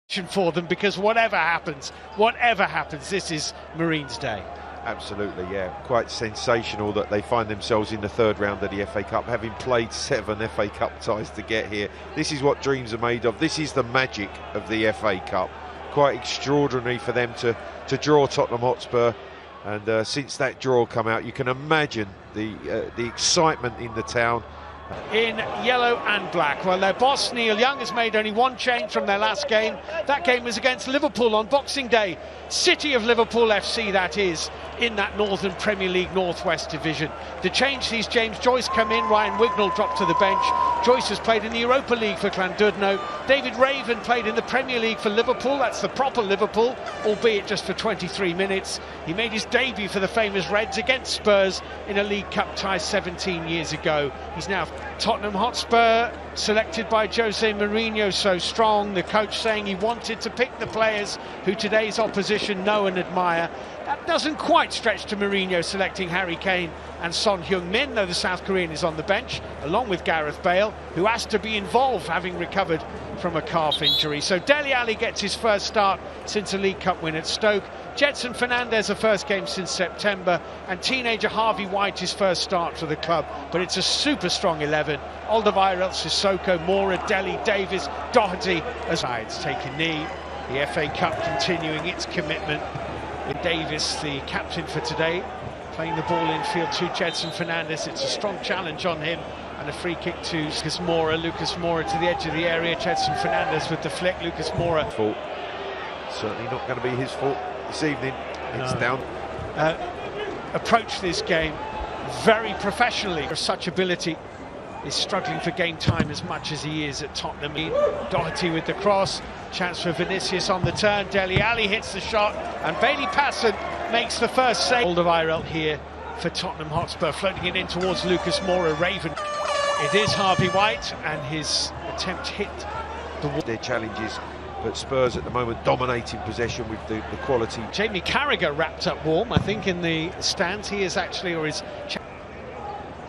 for them, because whatever happens, this is Marine's day. Absolutely, yeah. Quite sensational that they find themselves in the third round of the FA Cup, having played 7 FA Cup ties to get here. This is what dreams are made of. This is the magic of the FA Cup. Quite extraordinary for them to draw Tottenham Hotspur, and since that draw come out, you can imagine the excitement in the town. In yellow and black. Well, their boss Neil Young has made only one change from their last game. That game was against Liverpool on Boxing Day. City of Liverpool FC, that is, in that Northern Premier League Northwest Division. The change sees James Joyce come in, Ryan Wignall dropped to the bench. Joyce has played in the Europa League for Llandudno. David Raven played in the Premier League for Liverpool. That's the proper Liverpool, albeit just for 23 minutes. He made his debut for the famous Reds against Spurs in a League Cup tie 17 years ago. He's now Tottenham Hotspur, selected by Jose Mourinho, so strong. The coach saying he wanted to pick the players who today's opposition know and admire. That doesn't quite stretch to Mourinho selecting Harry Kane and Son Heung-min, though the South Korean is on the bench, along with Gareth Bale, who has to be involved, having recovered from a calf injury. So Dele Alli gets his first start since a League Cup win at Stoke. Gedson Fernandes, a first game since September, and teenager Harvey White, his first start for the club. But it's a super strong 11. Alderweireld, Sissoko, Moura, Dele, Davis, Doherty as sides taking knee. The FA Cup continuing its commitment with Davis, the captain for today, playing the ball infield to Gedson Fernandes. It's a strong challenge on him, and a free kick to Lucas Moura. Lucas Moura to the edge of the area. Gedson Fernandes with the flick. Lucas Moura. Fault. Certainly not going to be his fault this evening. It's down. Approached this game very professionally. For such ability, is struggling for game time as much as he is at Tottenham. Doherty with the cross. Chance for Vinicius on the turn. Dele Alli hits the shot, and Bailey Passon makes the first save. Alderweireld here for Tottenham Hotspur, floating it in towards Lucas Moura. Raven. It is Harvey White, and his attempt hit the wall. Their challenges, but Spurs at the moment dominating possession with the quality. Jamie Carragher wrapped up warm, I think, in the stands. He is actually, or is...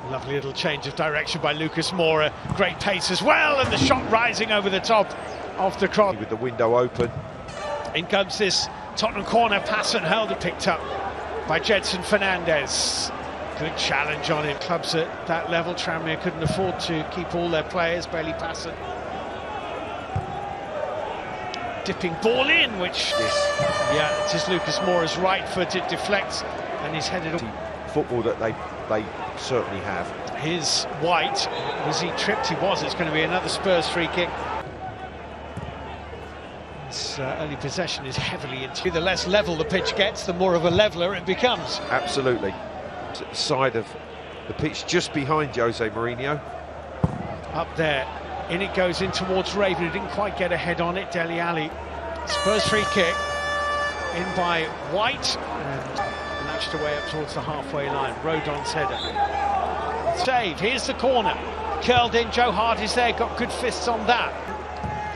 Lovely little change of direction by Lucas Moura. Great pace as well, and the shot rising over the top of the cross. With the window open. In comes this Tottenham corner. Passon held it, picked up by Gedson Fernandes. Good challenge on him. Clubs at that level, Tranmere couldn't afford to keep all their players. Bailey Passon. Dipping ball in, which it is Lucas Moura's right foot. It deflects and he's headed up. Football that they certainly have. His White, was he tripped? He was. It's going to be another Spurs free kick. This early possession is heavily into. The less level the pitch gets, the more of a leveller it becomes. Absolutely. Side of the pitch just behind Jose Mourinho. Up there, in it goes in towards Raven, who didn't quite get a head on it. Dele Alli. Spurs free kick in by White, and lashed away up towards the halfway line. Rodon's header. Save, here's the corner. Curled in, Joe Hart is there, got good fists on that.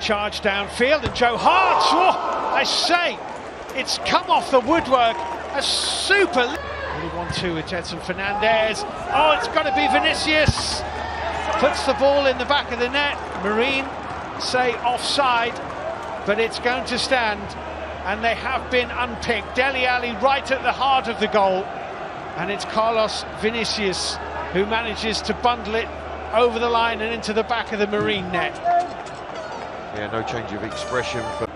Charge downfield, and Joe Hart, I say, it's come off the woodwork. A super... Really 1-2 with Gedson Fernandes. Oh, it's got to be Vinicius. Puts the ball in the back of the net. Marine say offside, but it's going to stand. And they have been unpicked. Dele Alli right at the heart of the goal, and it's Carlos Vinicius who manages to bundle it over the line and into the back of the Marine net. Yeah, no change of expression for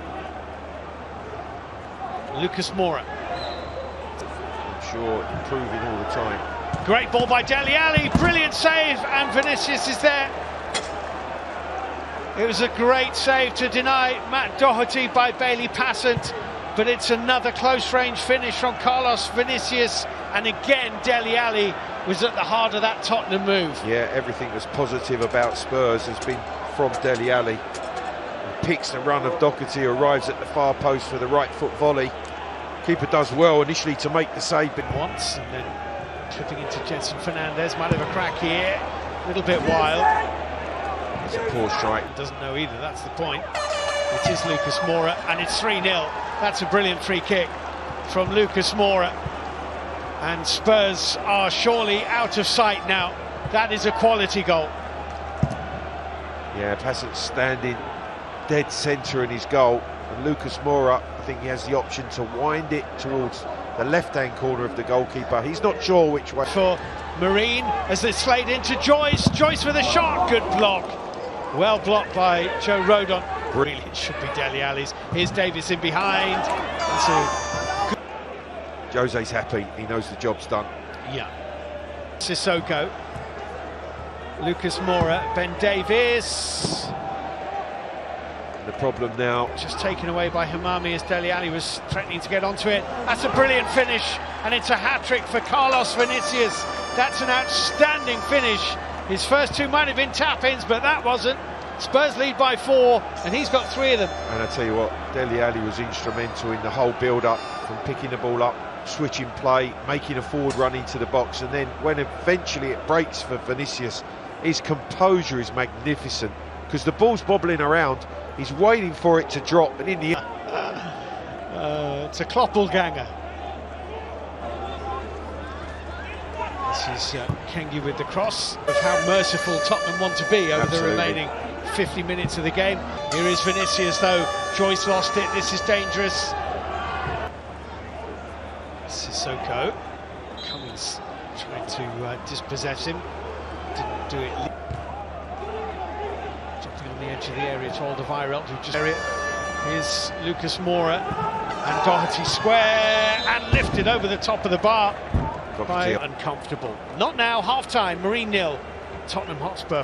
Lucas Moura. I'm sure improving all the time. Great ball by Dele Alli, brilliant save, and Vinicius is there. It was a great save to deny Matt Doherty by Bailey Passon, but it's another close-range finish from Carlos Vinicius, and again Dele Alli was at the heart of that Tottenham move. Yeah, everything that's positive about Spurs has been from Dele Alli. He picks the run of Doherty, arrives at the far post for the right foot volley. Keeper does well initially to make the save, but once, and then clipping into Gedson Fernandes. Might have a crack here, a little bit wild. It's a poor strike. Doesn't know either, that's the point. It is Lucas Moura, and it's 3-0. That's a brilliant free kick from Lucas Moura. And Spurs are surely out of sight now. That is a quality goal. Yeah, Passon's standing dead centre in his goal. And Lucas Moura, I think he has the option to wind it towards the left-hand corner of the goalkeeper. He's not sure which way. For Marinee as they slide into Joyce. Joyce with a shot. Good block. Well blocked by Joe Rodon. Really, it should be Dele Alli's. Here's Davis in behind. Jose's happy. He knows the job's done. Yeah. Sissoko. Lucas Moura. Ben Davis. The problem now, just taken away by Hamami as Dele Alli was threatening to get onto it. That's a brilliant finish, and it's a hat-trick for Carlos Vinicius. That's an outstanding finish. His first two might have been tap-ins, but that wasn't. Spurs lead by 4, and he's got 3 of them. And I tell you what, Dele Alli was instrumental in the whole build-up, from picking the ball up, switching play, making a forward run into the box, and then when eventually it breaks for Vinicius, his composure is magnificent, because the ball's bobbling around. He's waiting for it to drop, and in the end... it's a Kloppelganger. This is Kengi with the cross of how merciful Tottenham want to be over the remaining 50 minutes of the game. Here is Vinicius, though. Joyce lost it. This is dangerous. Sissoko. Cummins trying to dispossess him. Didn't do it. On the edge of the area to Alderweireld, who just here's Lucas Moura and Doherty square and lifted over the top of the bar by uncomfortable. Not now, half-time, Marinee 0, Tottenham Hotspur.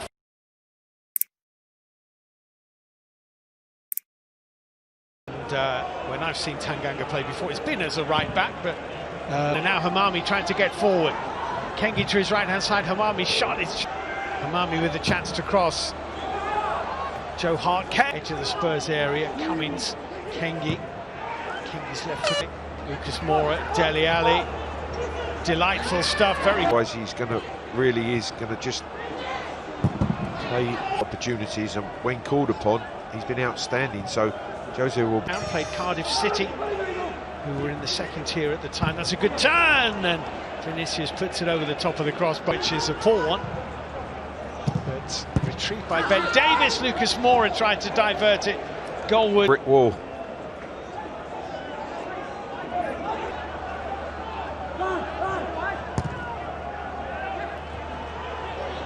And when I've seen Tanganga play before, it's been as a right back, but now Hamami trying to get forward. Kengi to his right-hand side, Hamami shot it. Hamami with a chance to cross. Joe Hart edge of the Spurs area. Cummins, Kengi's left foot. Lucas Moura, Dele Alli. Delightful stuff. Very. Otherwise, he's going to just play opportunities, and when called upon, he's been outstanding. So Jose will. Outplayed Cardiff City, who were in the second tier at the time. That's a good turn, and Vinicius puts it over the top of the cross, which is a poor one. But retrieved by Ben Davis. Lucas Moura tried to divert it. Goalwood. Brick wall.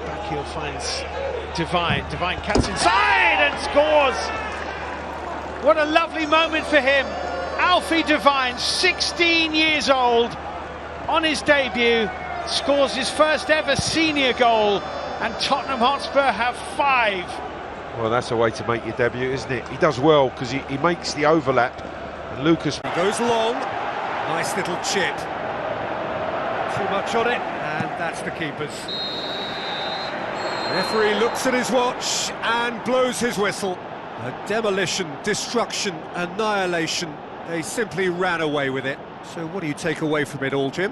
Backheel finds Divine. Divine cuts inside and scores. What a lovely moment for him. Alfie Divine, 16 years old, on his debut, scores his first ever senior goal. And Tottenham Hotspur have 5. Well, that's a way to make your debut, isn't it? He does well because he makes the overlap. And Lucas he goes long. Nice little chip. Too much on it, and that's the keeper's. Referee looks at his watch and blows his whistle. A demolition, destruction, annihilation. They simply ran away with it. So what do you take away from it all, Jim?